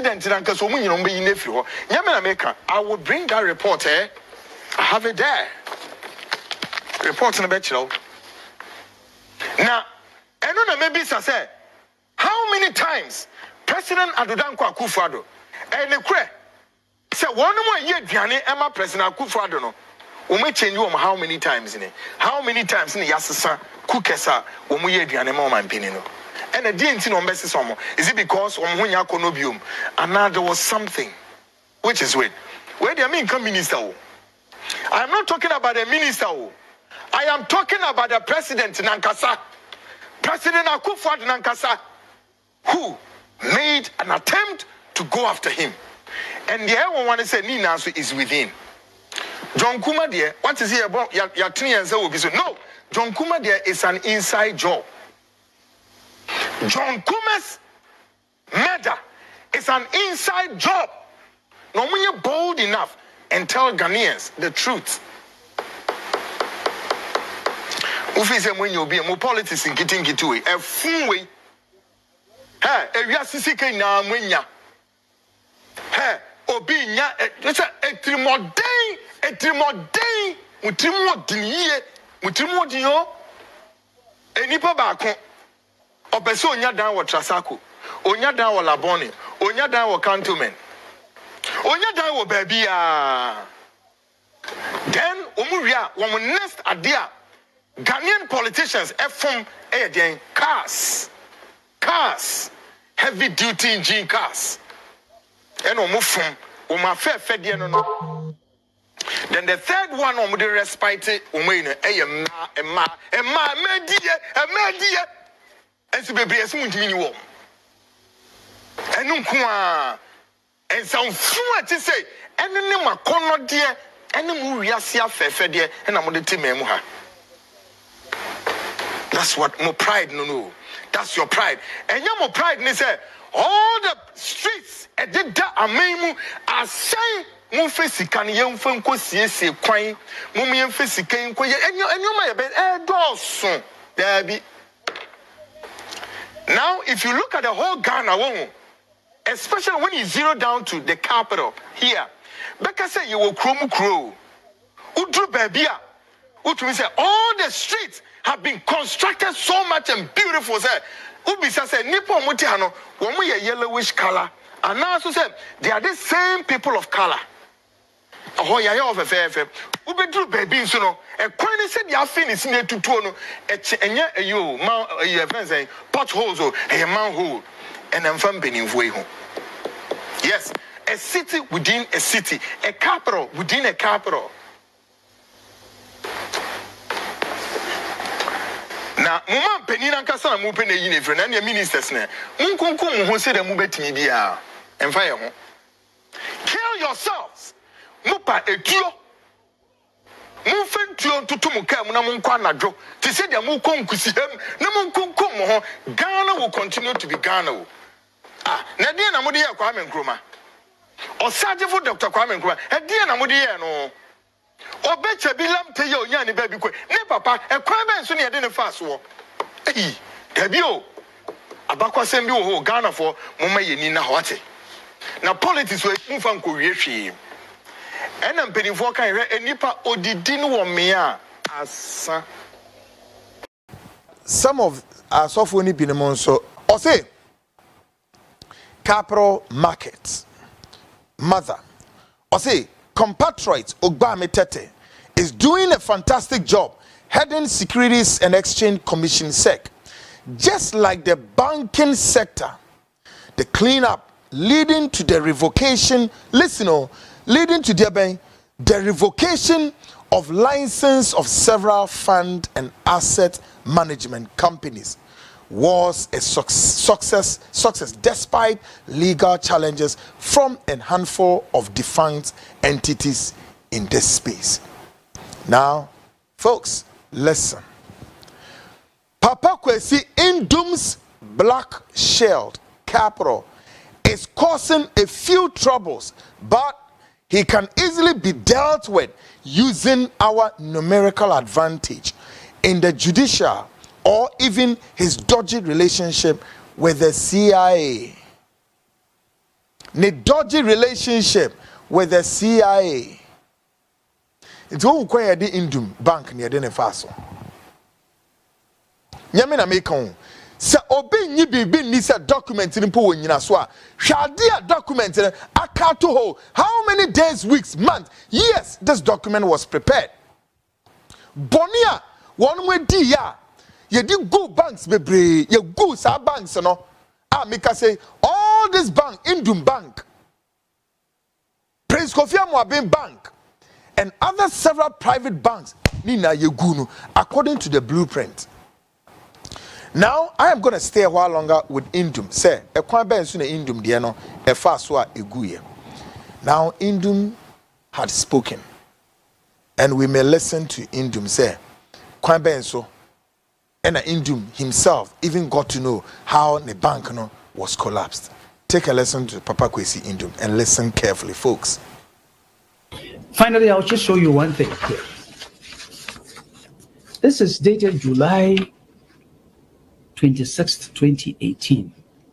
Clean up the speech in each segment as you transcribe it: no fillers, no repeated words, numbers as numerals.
president in Ankaso, you know, be in the floor. Yamana, I will bring that report, I have it there. Report in the bachelor. Now, I don't know, maybe I say, how many times President Addo Akufo Addo and the cre say one more year, Diane, Emma President Akufo Addo no. We may change you how many times in it? How many times in the Yasasa, Kukesa, when we hear the man pinino? And I didn't know message someone. Is it because when you conobium and now there was something which is where the American minister? I am not talking about the minister. I am talking about the president Nankasa, President Akufo Addo Nankasa, who made an attempt to go after him. And the other one say Nina is within. John Kuma dear, what is he about? Yatini and so no, John Kuma dear is an inside job. John Kuma's murder is an inside job. Now when you're bold enough and tell Ghanaians the truth. Ufise when you be more politics in getting it away. A full way. Hey, if you are sissy na mwenya. Hey, obinya, it's a trimodane. Etrimodin, mutimodiniye, mutimodiyo. Enipa bako. Obeso onya dan wo Trasako, onya dan wo Labone, onya dan wo Cantonment, onya dan wo baby a. Then omuria one next idea. Ghanaian politicians from cars, heavy duty engine cars. And omufum, omafe no. Then the third one on the respite, media, and so baby, as much mean you and some fun to say, and then my corner dear, and the Muriasia fair dear, and I'm on the team. That's what more pride no. That's your pride. And your more pride, and they say, all the streets, and did that, I say. Mon face can young fan ko sie kwan mum yem face kan ko enyo ma be dosun there be. Now if you look at the whole Ghana, especially when you zero down to the capital here, because say you will crow udru babia utumi say all the streets have been constructed so much and beautiful say ubisa say nipo moti hano wo mo ye yellowish color and now so say they are the same people of color. Oh, yeah, of a fair. Who be true, baby, so no. A coin said you are finished near to Tono, and you, mount your friends, potholes or a manhole, and I'm from Benin home. Yes, a city within a city, a capital within a capital. Now, Mama Penina Casa, moving a uniform, and your ministers, Munkum, who said a move to me, and fire home. Kill yourselves. Mupa etio mufentio tutumuka mu na munkwa nadwo ti se dia munkwa nkusiem na munkunkum ho Ghana will continue to be Ghana. Na dia na mudi ye Kwame Nkrumah osajefo Dr. Kwame Nkrumah dia na mudi ye no obecha bi lamte ye onya ne ba bi kwe ne papa ekwan ben so ne ye de ne faso dabi o abakwasem bi wo Ghana for mumma ye ni na hoate na politics we mfa nko wie hwe. And I'm penny for kind of nipa odidin womia asa. Some of our software ni binamon so or say capital market mother or say compatriot Ogbame Tete is doing a fantastic job heading Securities and Exchange Commission SEC. Just like the banking sector, the cleanup leading to the revocation, leading to the revocation of license of several fund and asset management companies was a success despite legal challenges from a handful of defunct entities in this space. Now, folks, listen. Papa Kesi Indum's black shelled capital is causing a few troubles, but he can easily be dealt with using our numerical advantage in the judicial or even his dodgy relationship with the CIA. ne dodgy relationship with the CIA. It's all quite the Indum bank near the Faso. Yamina Mekon. Se obi nyi bibi ni se document ni po nyina so a hwade a document akato ho how many days, weeks, months, years this document was prepared. Bonia one way di ya ye di go banks bebre ye go sa banks no a make say all this bank Indum Bank, Prince Kofi Amoaben Bank and other several private banks ni na ye gu no according to the blueprint. Now, I am going to stay a while longer with Indum. Say, a kwan ben so na Indum de no, e fa so a eguye. Now, Indum had spoken. And we may listen to Indum say, kwan ben so, and Indum himself even got to know how the bank no was collapsed. Take a listen to Papa Kesi Indum and listen carefully, folks. Finally, I'll just show you one thing here. This is dated July 26th, 2018.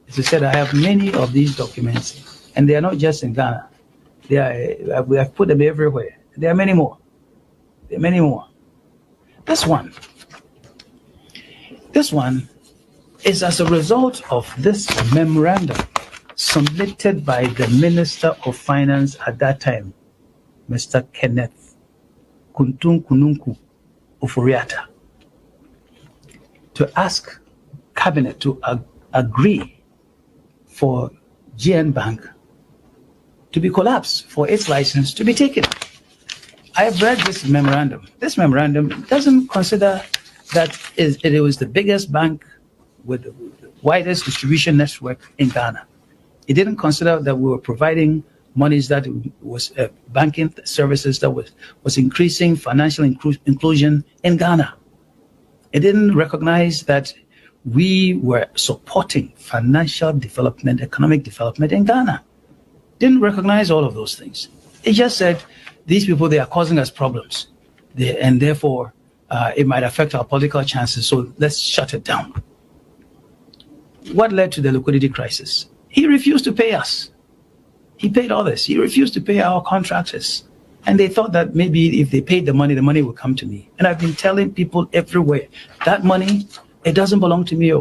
As I said, I have many of these documents, and they are not just in Ghana. They are, we have put them everywhere. There are many more. There are many more. This one is as a result of this memorandum submitted by the Minister of Finance at that time, Mr. Kenneth Kuntunkununku Oforiatta, to ask Cabinet to agree for GN Bank to be collapsed, for its license to be taken. I have read this memorandum. This memorandum doesn't consider that it was the biggest bank with the widest distribution network in Ghana. It didn't consider that we were providing monies that was banking services that was increasing financial inclusion in Ghana. It didn't recognize that we were supporting financial development, economic development in Ghana. Didn't recognize all of those things. It just said, these people, they are causing us problems. And therefore, it might affect our political chances, so let's shut it down. What led to the liquidity crisis? He refused to pay us. He paid others. He refused to pay our contractors. And they thought that maybe if they paid the money would come to me. And I've been telling people everywhere, that money, it doesn't belong to me.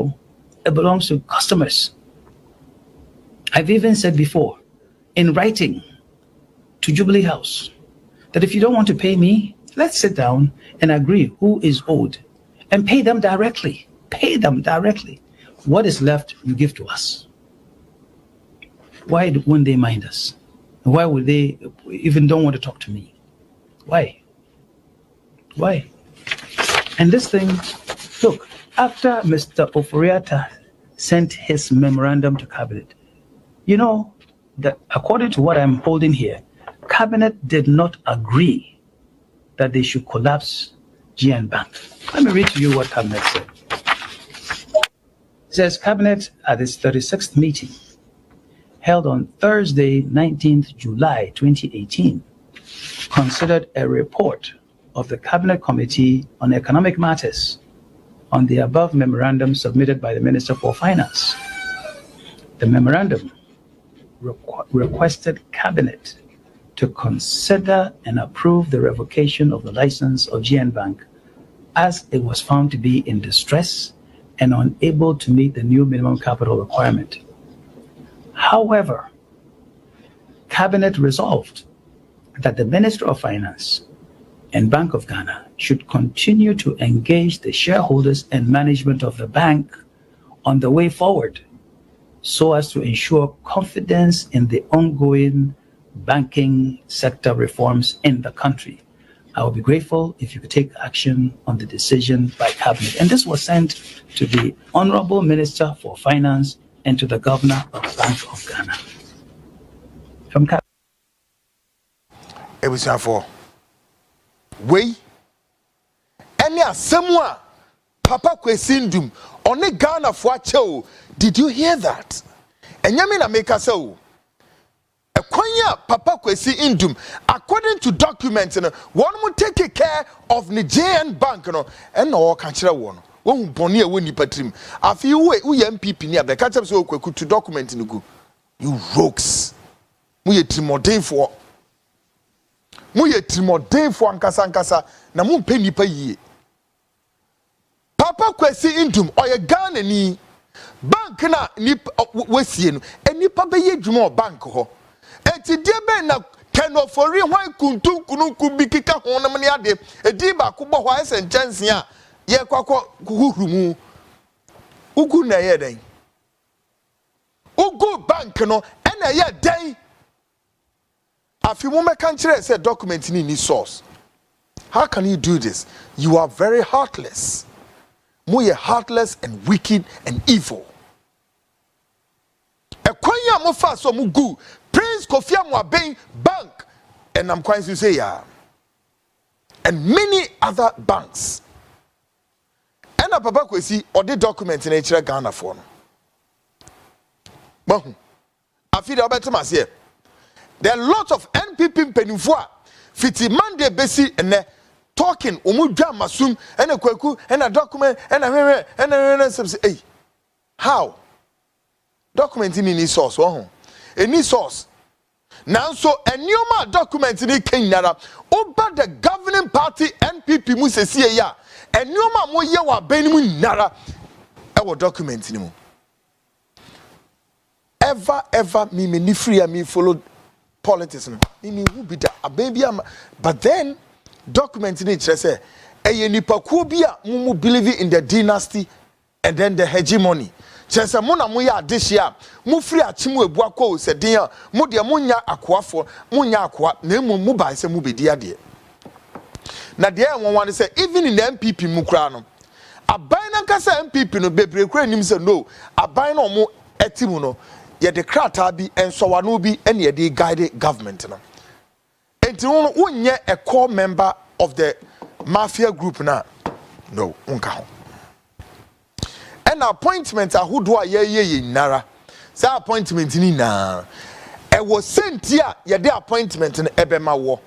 It belongs to customers. I've even said before, in writing to Jubilee House, that if you don't want to pay me, let's sit down and agree who is owed and pay them directly. Pay them directly. What is left, you give to us. Why wouldn't they mind us? Why would they even don't want to talk to me? Why? Why? And this thing, look, after Mr. Oforiatta sent his memorandum to Cabinet, you know that according to what I'm holding here, Cabinet did not agree that they should collapse GN Bank. Let me read to you what Cabinet said. It says, Cabinet at its 36th meeting, held on Thursday, 19th July 2018, considered a report of the Cabinet Committee on Economic Matters on the above memorandum submitted by the Minister for Finance. The memorandum requested Cabinet to consider and approve the revocation of the license of GN Bank as it was found to be in distress and unable to meet the new minimum capital requirement. However, Cabinet resolved that the Minister of Finance and Bank of Ghana should continue to engage the shareholders and management of the bank on the way forward so as to ensure confidence in the ongoing banking sector reforms in the country. I would be grateful if you could take action on the decision by Cabinet. And this was sent to the Honorable Minister for Finance and to the Governor of Bank of Ghana. From Cabinet. It was time for we any assemwa Papa Kesi Indum on the Ghana for Cho. Did you hear that? And Yamina make us so. Papa Kesi Indum, according to documents, one would take care of Nigerian bank, and no country one. One bonia winnie patrim. A few way, we MPP near the catch up so quick to document in the go. You rogues. Muye trimodinfo. Muye trimodinfo ankasa na mumpe nipa yie. Papa Kesi Indum oye Ghana ni bank na nipa wesie no enipa beye dwuma bank ho. Enti die be na kenofori hwan kuntum kununku bi kika ho na me ade edi ba ko bo ho ese nchanse a ye kwakọ huhurumu ugu na ye den ugu bank no na ye den afi mo meka nkire say document ni source. How can you do this? You are very heartless. Moye heartless and wicked and evil. Ekwanya mo fa so mugu Prince Kofi Amwabeng Bank and I'm going to say yeah. And many other banks. And a Papa Kwesi or the document in H Ghana for no. But I feel about here. There are lots of NPP penufwa fiti Monday besi and talking umudja masum and a kweku and a document and a hey, how document in any source any source now so a new document in Kenya over the governing party NPP musesi ya a new mo ye wa benimu nara our document ni mo ever me free me follow politics no me who be that a baby but then document in it say e nipa ku bi a mu believe in the dynasty and then the hegemony chese mo na mo ya adehia mo free achimu ebu akọ se den a mo de mo nya akoafo mo nya akoa na mu ba se mo bedi ade na de won wan say even in the MPP mu kra no aban na kasa MPP no bebre kra nim say no aban na mo etimu no ye de krata bi ensowano bi ene ye de guide government no enti wonye a core member of the mafia group na no unka ho and appointment ahodo a ye nara say appointment ni na e was sent here ye de appointment no ebema wo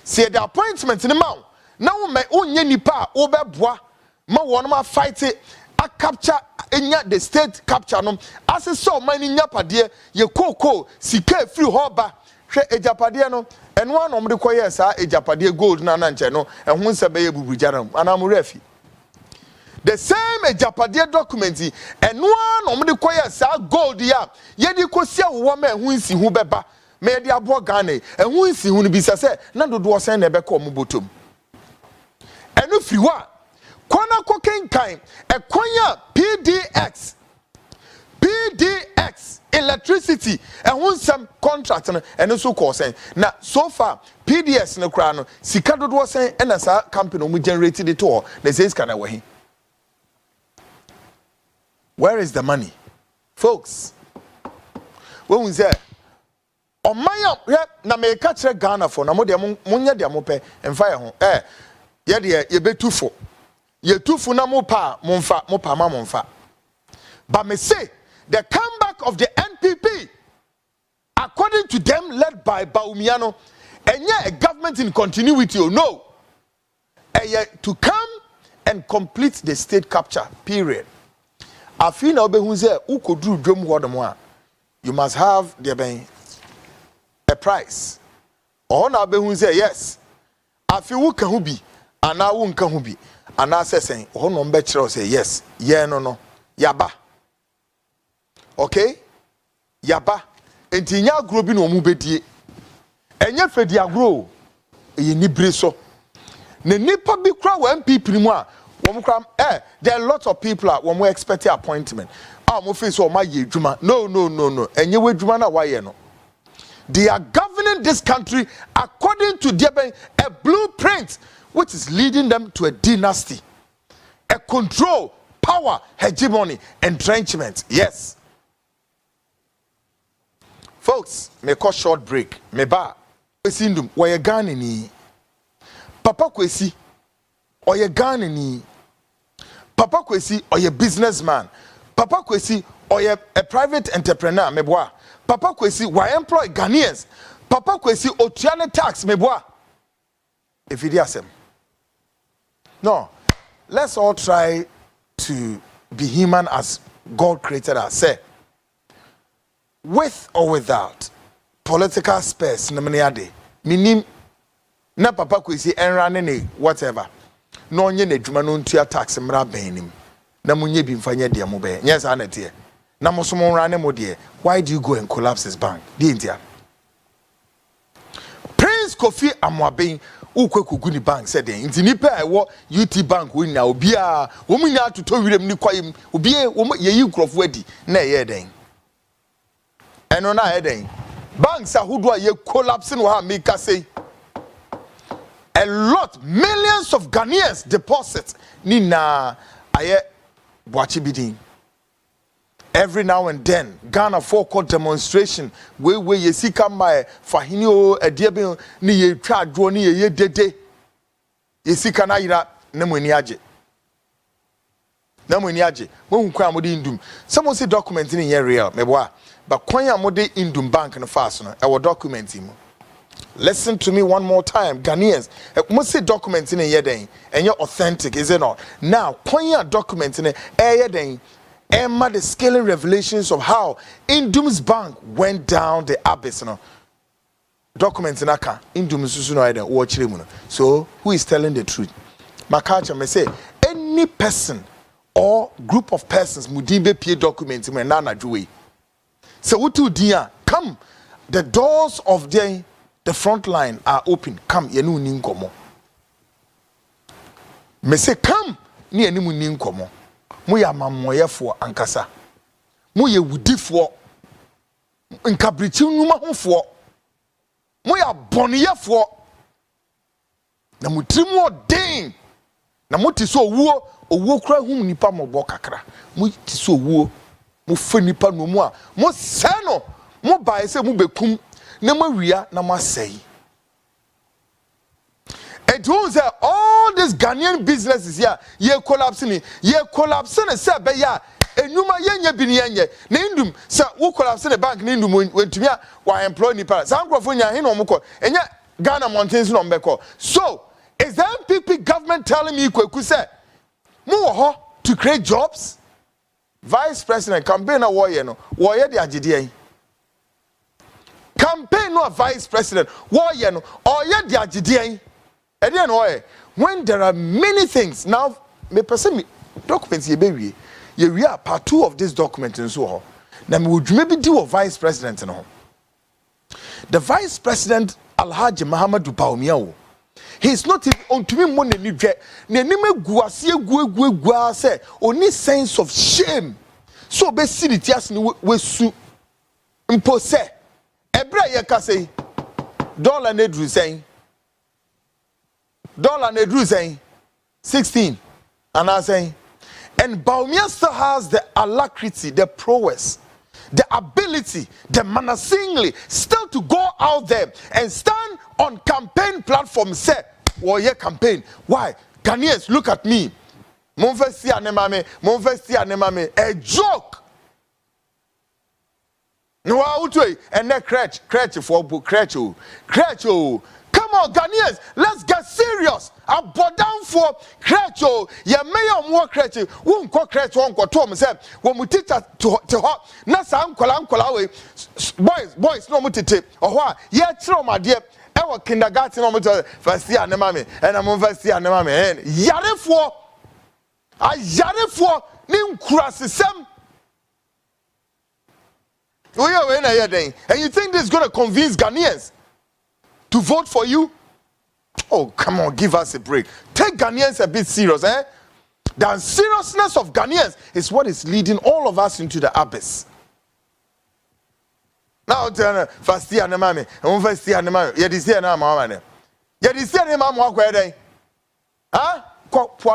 say the appointment ni ma na wo me onye nipa wo beboa ma wo no ma fight a capture enya the state capture no as so man nya pade ye koko sika free hoba hwe ejapade no eno anom de koye sa ejapade gold na nche no ehun nse be ye bubujaram anam refi the same ejapade document eno anom de koye sa gold ya ye di kosia wo ma ehun nsi hu beba me de abo Ghana ehun nsi hu no bi se na dodo sen na ebe ko mo botom eno free wa kwana kokenkan ekonya PDX electricity ehun some contract no eno so ko sen na so far PDS no kra no sika dodo sen na sa company mu generated it all they says kana wahi. Where is the money folks? When we say omaya na me ka kire Ghana for na mo de munya de mo pe emfa ye ho ye de ye betufo ye tufu na mo pa ma monfa. But me say the comeback of the NPP, according to them, led by Baumiano, and yet a government in continuity or no, to come and complete the state capture period. I feel now who could do drum water, you must have a price. Or now yes, I feel who can be, and now won't can be. And I say, oh no, better say yes, yeah, no, yaba. Okay, yaba. Enti nya agro bi no mu bedie. Enye fedi agro, ye ni breso. Ne nipa bi kra wa MPP mu a, wo kra there are lots of people a wo expect appointment. Mo face o ma ye adwuma. No. Enye we adwuma na wa ye no. They are governing this country according to their a blueprint which is leading them to a dynasty, a control, power, hegemony, entrenchment. Yes. Folks, me call short break. Me ba. Kwesi ndum, oye Ghana ni. Papa Kwesi, oye Ghana ni. Papa Kwesi, oye businessman. Papa Kwesi, oye a private entrepreneur. Me boa. Papa Kwesi, why employ Ghanaians? Papa Kwesi, otiane tax. Me boa. If it is no, let's all try to be human as God created us. Say, with or without political space na meniade minim na papa kwesi enrane ne whatever no onye na adwuma no ntua tax mra banim na munye bi mfanya de mo be yes anete na mo so mo nrane mo de why do you go and collapse his bank the India Prince Kofi Amwaben ukwekugu ni bank said nti nipa ewo UT bank we na obi a wo munya atoto wirem ni kwayem obi yeyi nkrofo adi na eye den eno na eye den banks ahodo a ye collapse no ha make say a lot millions of Ghanaians deposit ni na aye boachi bidin. Every now and then, Ghana for demonstration. We ye see come my fahini a diabin ni ye try draw ni ye dede. Ye see kana ira nemweniaje. Nemweniaje. When kwa modi indum. Someone say document in here real. Meboa. But kwanya modi indum bank no fast no. Our document him. Listen to me one more time, Ghanaians. Must say document in here then. And you're authentic, is it not? Now, kwanya document in here then. Emma the scaling revelations of how Indum's bank went down the abyss. No documents in Aka Indum's susuno watch him. So who is telling the truth? Makacha may say any person or group of persons mudibe pay documents in nana juwe. So what do dia come? The doors of the front line are open. Come yenu ninkomo. Me say come ni enimu ninkomo. Muya mamoyefo ankasa muye wudifo nkabrichi nwuma hofo muya boniyefo na mutrimu odin na mutiso owuo kra hum nipa mobo kakra mutiso owuo mu fa nipa no mu a mo se no mo bae se mu bekum na mawia na masei. It was all these Ghanaian businesses here, ye collapsing, say be ya, enuma yenye biniyenye, nindum, sa who collapsing the bank nindum when to me why employ ni para. Sangrofonya hin omuko, enya Ghana mountains no mbeko. So, is the MPP government telling me kweku say, mo to create jobs? Vice President campaign na warrior no, warrior de agidie. Campaign no Vice President, warrior no, oye de agidie. When there are many things now, me person documents we are part 2 of this document and so on. Now we would maybe do a vice president and all. The vice president Alhaji Muhammadu Bawumia. He is not on to me money ni dre. Ne nime gua say only sense of shame. So be see the tears ni we su impose. Ebra ye ka say dollar ne dru saying. Dollar Nedru saying 16, and I saying, and Bawumia still has the alacrity, the prowess, the ability, the manasingly still to go out there and stand on campaign platform. Say, warrior campaign. Why? Ghanaians, look at me. Monfesti anemame, a joke. No, and then crutch for book, crutch. Come on, Ghanaians, let's get serious. I bought down for Krecho. Ya mayor more Krecho. Won't call Krecho on Quatom. Say, when we teach us to hot, Nasa Uncle, boys, no mutite. Or what? Yet, throw my dear, our kindergarten on first year, and mammy, and I'm on first year, and mammy, and Yarefo. I Yarefo, Nim Crassisem. We are in a day, and you think this is going to convince Ghanaians to vote for you? Oh, come on, give us a break. Take Ghanaians a bit serious, eh? The seriousness of Ghanaians is what is leading all of us into the abyss. Now, first year, and mammy, and first year, and mammy, yet is here now, mamma. Yet is here, mamma, where they? Huh? Go to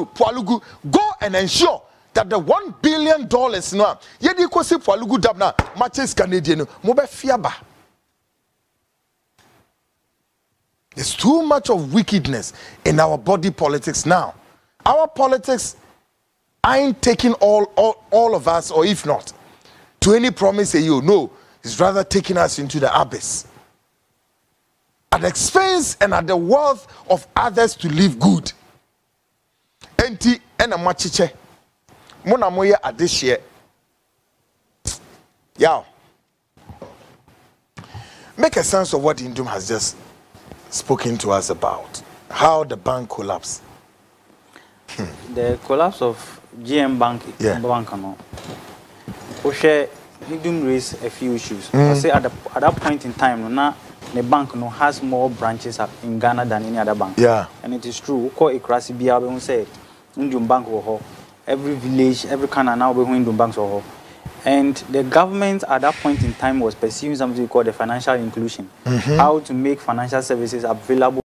Pualugu, go and ensure that the $1 billion now, yet you could see Pualugu Dabna, matches Canadian, Mobe Fiaba. There's too much of wickedness in our body politics now. Our politics ain't taking all of us, or if not, to any promise you know, it's rather taking us into the abyss. At the expense and at the wealth of others to live good. Enti ena machiche. Mona moye adishye. Yeah. Make a sense of what Indum has just spoken to us about. How the bank collapsed. The collapse of GM Bank, Indum raised a few issues. I say at that point in time, the bank has more branches in Ghana than any other bank. Yeah. And it is true. We call it Krasi Bia, we say Indum Bank or every village, every Kana now we Indum banks or. And the government at that point in time was pursuing something called the financial inclusion. How to make financial services available